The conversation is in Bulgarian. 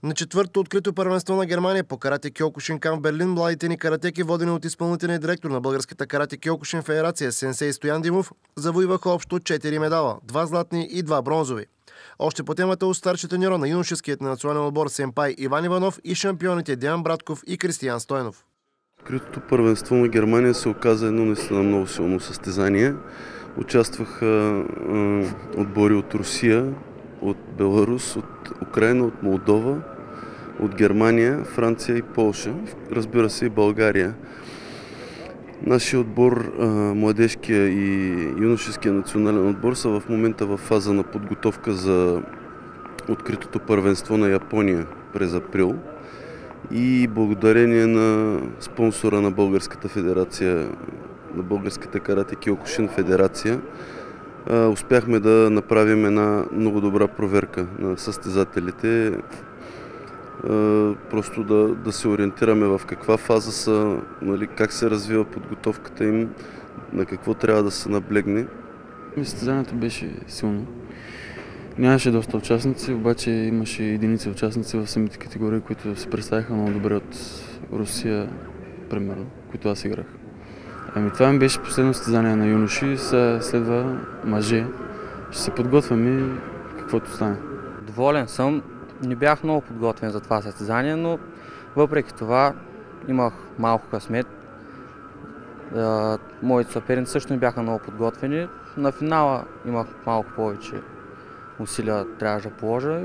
На четвъртото открито първенство на Германия по карате Киокушинкан в Берлин, младите ни каратеки, водени от изпълнителния директор на Българската карате Киокушин федерация Сенсей Стоян Димов, завоюваха общо 4 медала, 2 златни и 2 бронзови. Още по темата от старши треньор на юношеският национален отбор Сенпай Иван Иванов и шампионите Диан Братков и Кристиян Стойнов. Откритото първенство на Германия се оказа едно наистина много силно състезание. Участваха отбори от Русия, от Беларус, от Украина, от Молдова, от Германия, Франция и Полша, разбира се и България. Нашия отбор, младежкия и юношеския национален отбор, са в момента в фаза на подготовка за откритото първенство на Япония през април. И благодарение на спонсора на Българската федерация, на Българската карате Киокушин федерация, успяхме да направим една много добра проверка на състезателите, просто да се ориентираме в каква фаза са, нали, как се развива подготовката им, на какво трябва да се наблегне. Състезанието беше силно. Нямаше доста участници, обаче имаше единици участници в самите категории, които се представиха много добре от Русия, примерно, които аз играх. Това ми беше последно състезание на юноши, следва мъже. Ще се подготвяме каквото стане. Доволен съм. Не бях много подготвен за това състезание, но въпреки това имах малко късмет. Моите съперници също не бяха много подготвени. На финала имах малко повече усилия трябваше да положа.